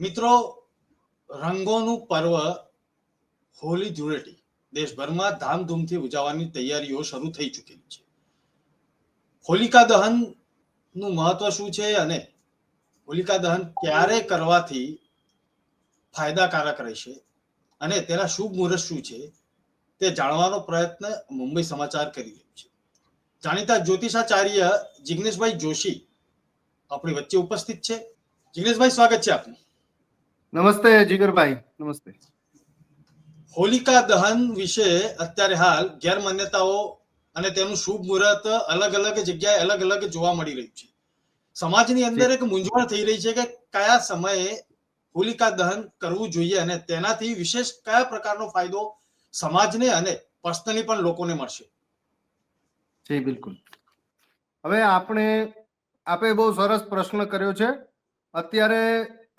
મિત્રો, રંગોનું પર્વ હોળી ધૂળેટી દેશભરમાં ધામધૂમથી ઉજવવાની તૈયારીઓ શરૂ થઈ ચૂકેલી છે. હોલિકા દહન નું મહત્વ શું છે અને હોલિકા દહન ક્યારે કરવાથી ફાયદાકારક રહેશે અને તેના શુભ મુહૂર્ત શું છે તે જાણવાનો પ્રયત્ન મુંબઈ સમાચાર કરી રહ્યું છે. જાણીતા જ્યોતિષાચાર્ય જિગ્નેશભાઈ જોશી આપણી વચ્ચે ઉપસ્થિત છે. જિગ્નેશભાઈ, સ્વાગત છે આપનું. નમસ્તે જીગરભાઈ, નમસ્તે. હોલિકા દહન વિશે અત્યારે હાલ ગેરમાન્યતાઓ અને તેનું શુભ મુહૂર્ત અલગ અલગ જગ્યાએ અલગ અલગ જોવા મળી રહ્યું છે. સમાજની અંદર એક મૂંઝવણ થઈ રહી છે કે કયા સમયે હોલિકા દહન કરવું જોઈએ અને તેનાથી વિશેષ કયા પ્રકારનો ફાયદો સમાજને અને પર્સનલી પણ લોકોને મળશે. જી બિલકુલ. હવે આપે બહુ સરસ પ્રશ્ન કર્યો છે. અત્યારે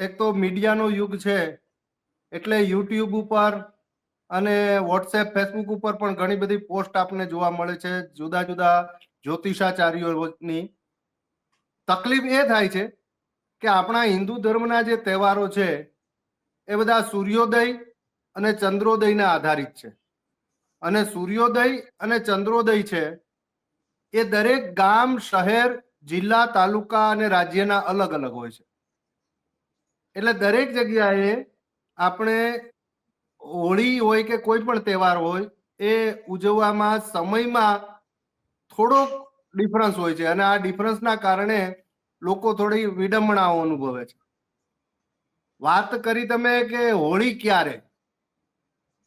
એક તો મીડિયાનો યુગ છે, એટલે યુટ્યુબ ઉપર અને વોટ્સએપ, ફેસબુક ઉપર પણ ઘણી બધી પોસ્ટ આપને જોવા મળે છે જુદા જુદા જ્યોતિષાચાર્યોની. તકલીફ એ થાય છે કે આપણા હિન્દુ ધર્મના જે તહેવારો છે એ બધા સૂર્યોદય અને ચંદ્રોદયના આધારિત છે. અને સૂર્યોદય અને ચંદ્રોદય છે એ દરેક ગામ, શહેર, જિલ્લા, તાલુકા અને રાજ્યના અલગ અલગ હોય છે. એટલે દરેક જગ્યાએ આપણે હોળી હોય કે કોઈ પણ તહેવાર હોય એ ઉજવવામાં સમયમાં થોડોક ડિફરન્સ હોય છે અને આ ડિફરન્સના કારણે લોકો થોડી વિડંબણાઓ અનુભવે છે. વાત કરી તમે કે હોળી ક્યારે,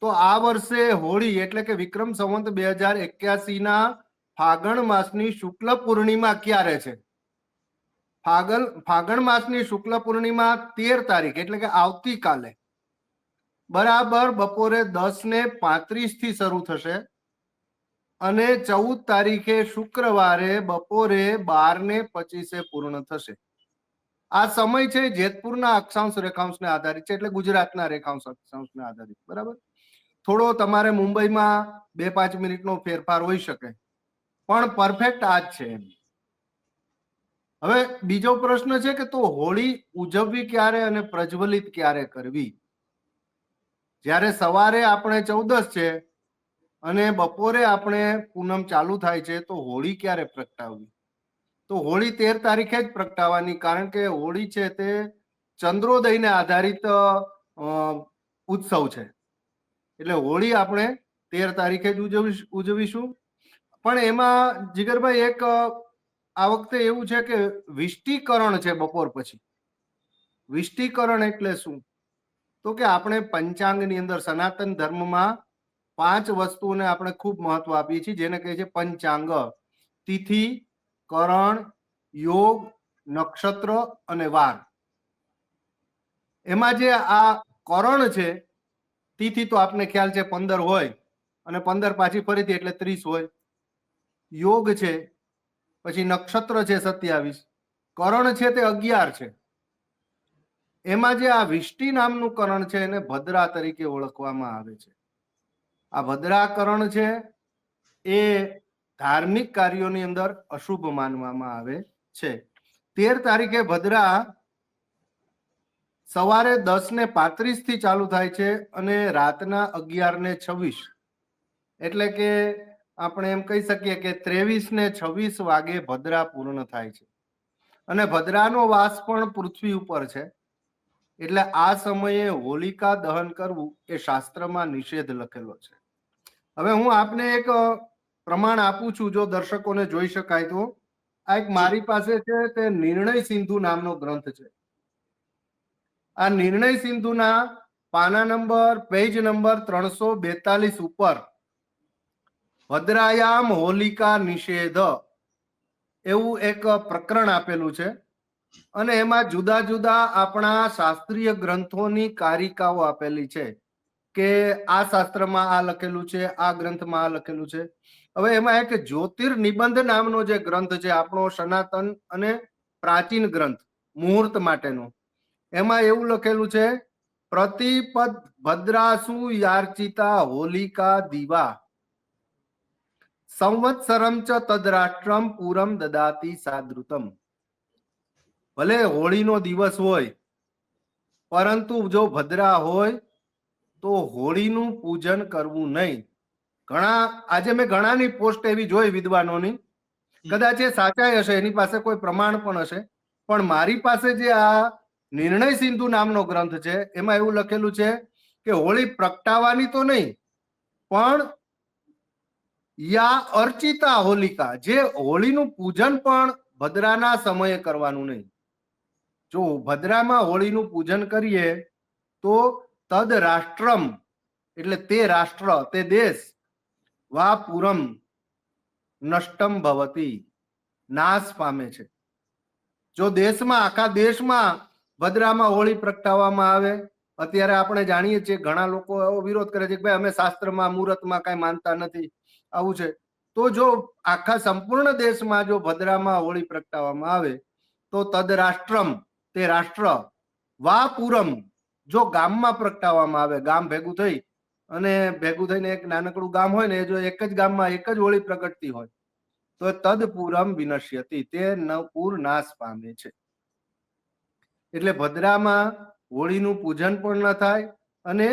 તો આ વર્ષે હોળી એટલે કે વિક્રમ સંવત 2081 ના ફાગણ માસની શુક્લ પૂર્ણિમા ક્યારે છે? ફાગણ માસની શુક્લ પૂર્ણિમા 13 તારીખ એટલે કે આવતીકાલે બરાબર બપોરે 10:35 થી શરૂ થશે અને 14 તારીખે શુક્રવારે બપોરે 12:25 પૂર્ણ થશે. આ સમય છે જેતપુરના અક્ષાંશ રેખાંશને આધારિત છે, એટલે ગુજરાતના રેખાંશ અક્ષાંશને આધારિત. બરાબર. થોડો તમારે મુંબઈમાં 2-5 મિનિટનો ફેરફાર હોઈ શકે, પણ પરફેક્ટ આ જ છે. હવે બીજો પ્રશ્ન છે કે તો હોળી ઉજવવી ક્યારે અને પ્રજ્વલિત ક્યારે કરવી? જ્યારે સવારે આપણે 14 છે અને બપોરે આપણે પૂનમ ચાલુ થાય છે, તો હોળી ક્યારે પ્રગટાવવી? તો હોળી 13 તારીખે જ પ્રગટાવવાની, કારણ કે હોળી છે તે ચંદ્રોદયને આધારિત ઉત્સવ છે. એટલે હોળી આપણે 13 તારીખે જ ઉજવીશું. પણ એમાં જીગરભાઈ એક આ વખતે એવું છે કે વિષ્ટિકરણ છે બપોર પછી. વિષ્ટિકરણ એટલે શું? તો કે આપણે પંચાંગની અંદર સનાતન ધર્મમાં 5 વસ્તુઓને આપણે ખૂબ મહત્વ આપીએ છીએ, જેને કહે છે પંચાંગ: તિથિ, કરણ, યોગ, નક્ષત્ર અને વાર. એમાં જે આ કરણ છે, તિથિ તો આપને ખ્યાલ છે 15 હોય અને 15 પાછી ફરીથી એટલે 30 હોય. યોગ છે, પછી નક્ષત્ર છે 27, કરણ છે તે 11 છે. એમાં જે આ વિષ્ટિ નામનું કરણ છે એને ભદ્રા તરીકે ઓળખવામાં આવે છે. આ ભદ્રા કરણ છે એ ધાર્મિક કાર્યોની અંદર અશુભ માનવામાં આવે છે. 13 તારીખે ભદ્રા સવારે 10:35 થી ચાલુ થાય છે અને રાતના 11:26, એટલે કે આપણે એમ કહી શકીએ કે 23:26 વાગે ભદ્રા પૂર્ણ થાય છે. અને ભદ્રાનો વાસ પણ પૃથ્વી ઉપર છે, એટલે આ સમયે હોલિકા દહન કરવું એ શાસ્ત્રમાં નિષેધ લખેલો છે. હવે હું આપને એક પ્રમાણ આપું છું, જો દર્શકોને જોઈ શકાય તો. આ એક મારી પાસે છે તે નિર્ણય સિંધુ નામનો ગ્રંથ છે. આ નિર્ણય સિંધુના પેજ નંબર 342 ઉપર ભદ્રાયામ હોલિકા નિષેધ એવું એક પ્રકરણ આપેલું છે અને એમાં જુદા જુદા આપણા શાસ્ત્રીય ગ્રંથોની કારિકાઓ આપેલી છે કે આ શાસ્ત્રમાં આ લખેલું છે, આ ગ્રંથમાં આ લખેલું છે. હવે એમાં એક જ્યોતિર્નિબંધ નામનો જે ગ્રંથ છે, આપણો સનાતન અને પ્રાચીન ગ્રંથ મુહૂર્ત માટેનો, એમાં એવું લખેલું છે: પ્રતિપદ ભદ્રાસુ યાર્ચિતા હોલિકા દીવા સંવત્સરમ ચ તદ્રાષ્ટ્રમ પૂરમ દદાતિ સાદૃતમ. ભલે હોળીનો દિવસ હોય પરંતુ જો ભદ્રા હોય તો હોળીનું પૂજન કરવું નહીં. આજે મેં ઘણાની પોસ્ટ એવી જોઈ વિદ્વાનોની, કદાચ એ સાચાઈ હશે, એની પાસે કોઈ પ્રમાણ પણ હશે, પણ મારી પાસે જે આ નિર્ણય સિંધુ નામનો ગ્રંથ છે એમાં એવું લખેલું છે કે હોળી પ્રગટાવવાની તો નહીં, પણ યા અર્ચિતા હોલિકા, જે હોળીનું પૂજન પણ ભદ્રાના સમયે કરવાનું નહીં. જો ભદ્રામાં હોળીનું પૂજન કરીએ તો તદ રાષ્ટ્રમ, એટલે તે રાષ્ટ્ર, તે દેશ, વા પૂરમ નષ્ટમ ભવતી, નાશ પામે છે. જો દેશમાં, આખા દેશમાં ભદ્રામાં હોળી પ્રગટાવવામાં આવે, અત્યારે આપણે જાણીએ છીએ ઘણા લોકો એવો વિરોધ કરે છે કે ભાઈ અમે શાસ્ત્રમાં મુહૂર્તમાં કઈ માનતા નથી, આવું છે. તો જો આખા સંપૂર્ણ દેશમાં જો ભદ્રામાં હોળી પ્રગટાવવામાં આવે તો તદ રાષ્ટ્રમ, તે રાષ્ટ્ર, વા પૂરમ, જો ગામમાં પ્રગટાવવામાં આવે, ગામ ભેગું થઈ અને ભેગું થઈને એક નાનકડું ગામ હોય ને, જો એક જ ગામમાં એક જ હોળી પ્રગટતી હોય તો તદ પૂરમ વિનશ્યતિ, તે પૂર નાશ પામે છે. એટલે ભદ્રામાં હોળીનું પૂજન પણ ન થાય અને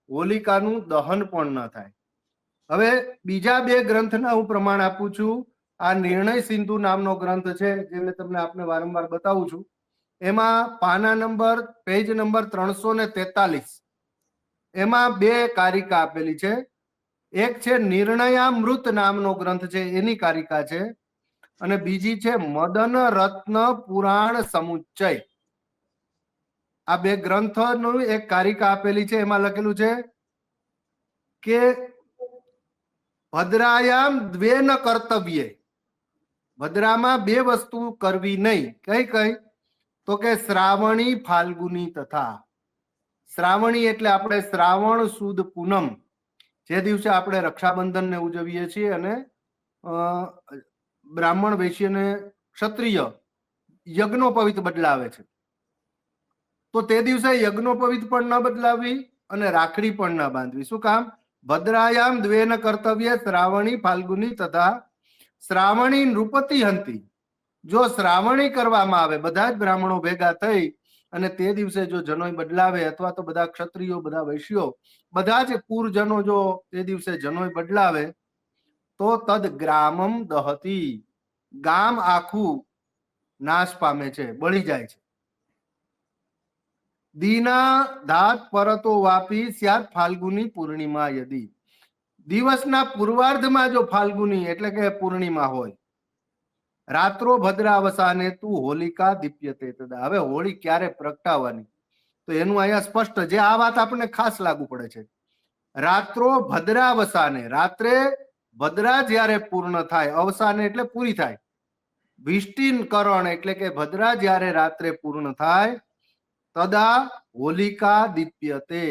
હોલિકાનું દહન પણ ન થાય. હવે બીજા બે ગ્રંથના હું પ્રમાણ આપું છું. આ નિર્ણય સિંધુ નામનો ગ્રંથ છે, જે મેં તમને આપને વારંવાર બતાવું છું. એમાં પાના નંબર, પેજ નંબર 343, એમાં બે કારિકા આપેલી છે. એક છે નિર્ણયામૃત નામનો ગ્રંથ છે, એની કારિકા છે, અને બીજી છે મદન રત્ન પુરાણ સમુચ્ચય. આ બે ગ્રંથોનું એક કારિકા આપેલી છે. એમાં લખેલું છે કે ભદ્રાયામ દ્વે ન કર્તવ્ય, ભદ્રામાં બે વસ્તુ કરવી નહીં. કઈ કઈ? તો કે શ્રાવણી ફાલ્ગુની તથા. શ્રાવણી એટલે આપણે શ્રાવણ સુદ પૂનમ, જે દિવસે આપણે રક્ષાબંધનને ઉજવીએ છીએ અને બ્રાહ્મણ વૈશ્યને ક્ષત્રિય યજ્ઞોપવિત બદલાવે છે, તો તે દિવસે યજ્ઞોપવિત પણ ન બદલાવી અને રાખડી પણ ન બાંધવી. શું કામ? ભદ્રાયામ દ્વેન કર્તવ્ય શ્રાવણી ફાલ્ગુની તથા શ્રાવણી નૃપતિ હંતી. જો શ્રાવણી કરવામાં આવે, બધા જ બ્રાહ્મણો ભેગા થઈ અને તે દિવસે જો જનોઈ બદલાવે, અથવા તો બધા ક્ષત્રિયો, બધા વૈશ્યો, બધા જ પૂરજનો જો તે દિવસે જનોઈ બદલાવે તો તદ ગ્રામમ દહતી, ગામ આખું નાશ પામે છે, બળી જાય છે. દીના ધાત પરતો વાપી સ્યાત ફાલ્ગુની પૂર્ણિમા યદી. દિવસના પૂર્વાર્ધમાં જો ફાલ્ગુની એટલે કે પૂર્ણિમા હોય, રાત્રો ભદ્રાવસાને તું હોલિકા દીપ્યતે તદા. હવે હોળી ક્યારે પ્રગટાવવાની, તો એનું અહીંયા સ્પષ્ટ, જે આ વાત આપણને ખાસ લાગુ પડે છે. રાત્રો ભદ્રાવસાને, રાત્રે ભદ્રા જ્યારે પૂર્ણ થાય, અવસાને એટલે પૂરી થાય, વિષ્ટિન કરણ એટલે કે ભદ્રા જ્યારે રાત્રે પૂર્ણ થાય, તદા હોલિકા દીપ્યતે,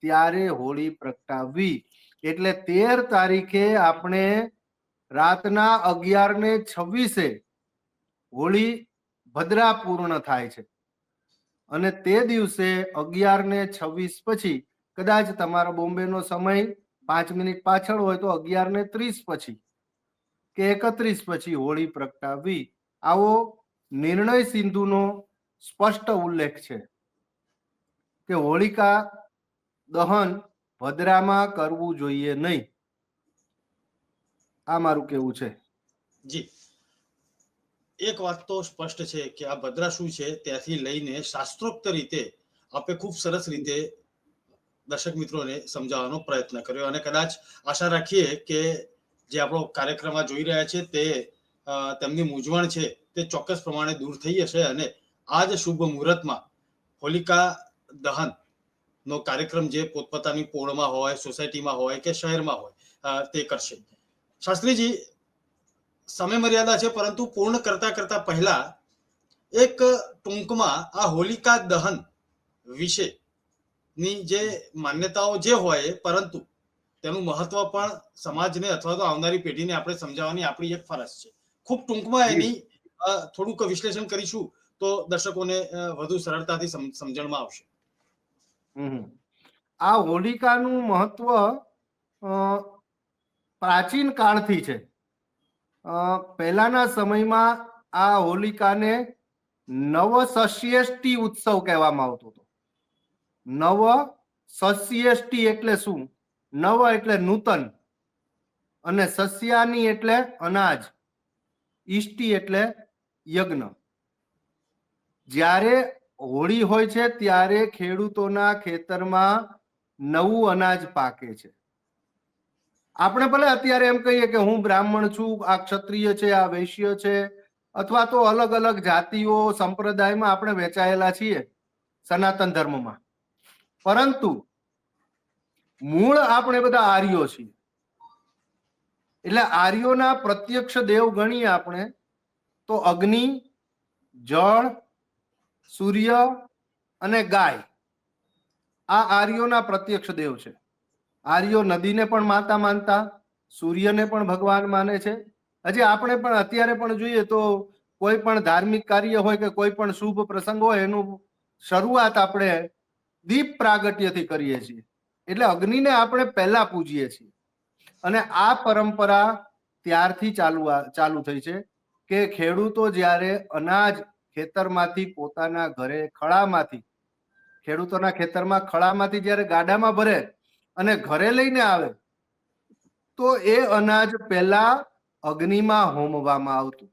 ત્યારે હોળી પ્રગટાવવી. એટલે 13 તારીખે આપણે રાતના 11:26 હોળી ભદ્રા પૂર્ણ થાય છે, અને તે દિવસે 11:26 પછી, કદાચ તમારો બોમ્બેનો સમય 5 મિનિટ પાછળ હોય તો 11:30 પછી કે 31 પછી હોળી પ્રગટાવવી. આવો નિર્ણય સિંધુનો સ્પષ્ટ ઉલ્લેખ છે કે હોળિકા દહન ભદ્રામાં કરવું જોઈએ નહીં. આ મારું કેવું છે. જી, એક વાત તો સ્પષ્ટ છે કે આ ભદ્રા શું છે ત્યાંથી લઈને શાસ્ત્રોક્ત રીતે આપે ખૂબ સરસ રીતે દર્શક મિત્રોને સમજાવવાનો પ્રયત્ન કર્યો, અને કદાચ આશા રાખીએ કે જે આપણો કાર્યક્રમ જોઈ રહ્યા છે તે તેમની મૂંઝવણ છે તે ચોક્કસ પ્રમાણે દૂર થઈ જશે, અને આ જ શુભ મુહૂર્તમાં હોલિકા દહન નો કાર્યક્રમ જે પોતપોતાની પોળમાં હોય, સોસાયટીમાં હોય કે શહેરમાં હોય તે કરશે. શાસ્ત્રીજી, સમય મર્યાદા છે, પરંતુ પૂર્ણ કરતા પહેલા એક ટૂંકમાં આ હોલિકા દહન વિશેની જે માન્યતાઓ જે હોય, પરંતુ તેનું મહત્વ પણ સમાજને અથવા તો આવનારી પેઢીને આપણે સમજાવવાની આપણી એક ફરજ છે. ખૂબ ટૂંકમાં એની થોડુંક વિશ્લેષણ કરીશું તો દર્શકોને વધુ સરળતાથી સમજણમાં આવશે. આ હોલિકાનું મહત્વ પ્રાચીન કાળથી છે. પહેલાના સમયમાં આ હોલિકાને નવસસ્યેષ્ટિ ઉત્સવ કહેવામાં આવતો હતો. નવ સસ્યેષ્ટિ એટલે શું? નવ એટલે નૂતન, અને સસ્યાની એટલે અનાજ, ઈષ્ટિ એટલે યજ્ઞ. જ્યારે હોળી હોય છે ત્યારે ખેડૂતોના ખેતરમાં નવું અનાજ પાકે છે. આપણે ભલે અત્યારે એમ કહીએ કે હું બ્રાહ્મણ છું, આ ક્ષત્રિય છે, આ વૈશ્ય છે, અથવા તો અલગ અલગ જાતિઓ સંપ્રદાયમાં આપણે વહેંચાયેલા છીએ સનાતન ધર્મમાં, પરંતુ મૂળ આપણે બધા આર્યો છીએ. એટલે આર્યોના પ્રત્યક્ષ દેવ ગણીએ આપણે તો અગ્નિ, જળ, સૂર્ય અને ગાય, આ આર્યોના પ્રત્યક્ષ દેવ છે. આર્યો નદીને પણ માતા માનતા, સૂર્યને પણ ભગવાન માને છે. હજી આપણે પણ અત્યારે પણ જોઈએ તો કોઈ પણ ધાર્મિક કાર્ય હોય કે કોઈ પણ શુભ પ્રસંગ હોય એનું શરૂઆત આપણે દીપ પ્રાગટ્યથી કરીએ છીએ. એટલે અગ્નિને આપણે પહેલા પૂજીએ છીએ. અને આ પરંપરા ત્યારથી ચાલુ થઈ છે કે ખેડૂતો જ્યારે અનાજ ખેતરમાંથી પોતાના ઘરે ખળામાંથી, ખેડૂતોના ખેતરમાં ખળામાંથી જ્યારે ગાડામાં ભરે અને ઘરે લઈને આવે તો એ અનાજ પહેલા અગ્નિમાં હોમવામાં આવતું.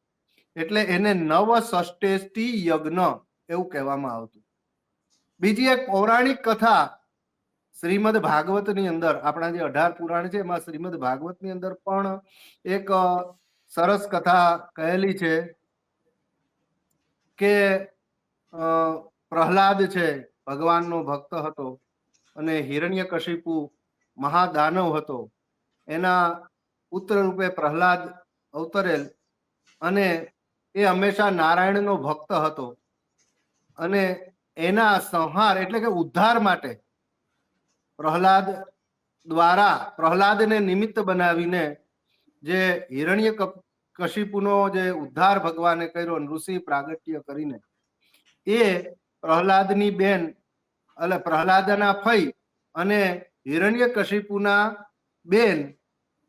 એટલે એને નવ ષષ્ઠેષ્ટિ યજ્ઞ એવું કહેવામાં આવતું. બીજી એક પૌરાણિક કથા શ્રીમદ ભાગવતની અંદર, આપણા જે 18 પુરાણ છે એમાં શ્રીમદ ભાગવતની અંદર પણ એક સરસ કથા કહેલી છે કે પ્રહલાદ છે ભગવાનનો ભક્ત હતો અને હિરણ્યકશિપુ મહાદાનવ હતો, એના પુત્ર રૂપે પ્રહલાદ અવતરેલ અને એ હંમેશા નારાયણનો ભક્ત હતો. અને એના સંહાર એટલે કે ઉદ્ધાર માટે પ્રહલાદ દ્વારા, પ્રહલાદને નિમિત્ત બનાવીને જે હિરણ્ય કશિપુનો જે ઉદ્ધાર ભગવાને કર્યો ઋષિ પ્રાગટ્ય કરીને, એ પ્રહલાદની બેન એટલે પ્રહલાદના ફઈ અને હિરણ્ય કશિપુના બેન,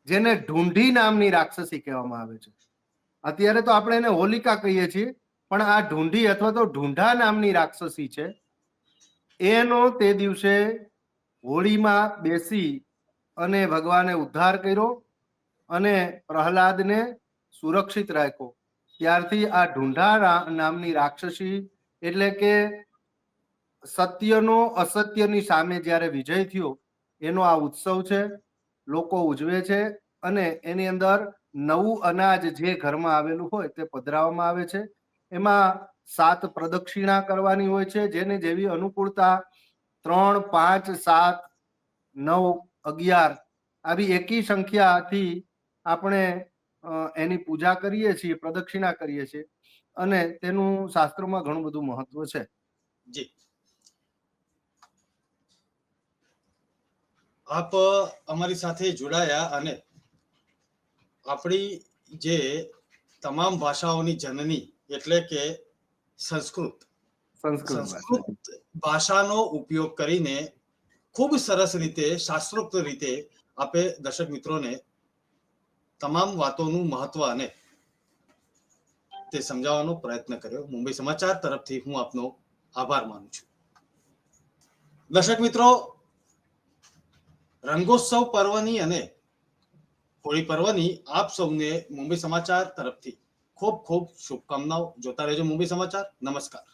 જેને ઢૂંઢી નામની રાક્ષસી કહેવામાં આવે છે. અત્યારે તો આપણે એને હોલિકા કહીએ છીએ, પણ આ ઢૂંઢી અથવા તો ઢૂંઢા નામની રાક્ષસી છે. એનો તે દિવસે હોળીમાં બેસી અને ભગવાને ઉદ્ધાર કર્યો અને પ્રહલાદને સુરક્ષિત રાખ્યો. ત્યારથી આ ઢૂંઢા નામની રાક્ષસી એટલે કે સત્યનો અસત્યની સામે જ્યારે વિજય થયો એનો આ ઉત્સવ છે, લોકો ઉજવે છે. અને એની અંદર નવું અનાજ જે ઘરમાં આવેલું હોય તે પધરાવવામાં આવે છે. એમાં 7 પ્રદક્ષિણા કરવાની હોય છે, જેને જેવી અનુકૂળતા 3, 5, 7, 9, 11 આવી એકી સંખ્યાથી આપણે એની પૂજા કરીએ છીએ, પ્રદક્ષિણા કરીએ છીએ, અને તેનું શાસ્ત્રોમાં ઘણું બધું મહત્વ છે. જી, આપ અમારી સાથે જોડાયા અને આપણી જે તમામ ભાષાઓની જનની એટલે કે સંસ્કૃત ભાષાનો ઉપયોગ કરીને ખૂબ સરસ રીતે, શાસ્ત્રોક્ત રીતે આપે દર્શક મિત્રોને તમામ વાતોનું મહત્વ અને તે સમજાવવાનો પ્રયત્ન કર્યો. મુંબઈ સમાચાર તરફથી હું આપનો આભાર માનું છું. દર્શક મિત્રો, રંગોત્સવ પર્વની અને હોળી પર્વની આપ સૌને મુંબઈ સમાચાર તરફથી ખૂબ ખૂબ શુભકામનાઓ. જોતા રહેજો મુંબઈ સમાચાર. નમસ્કાર.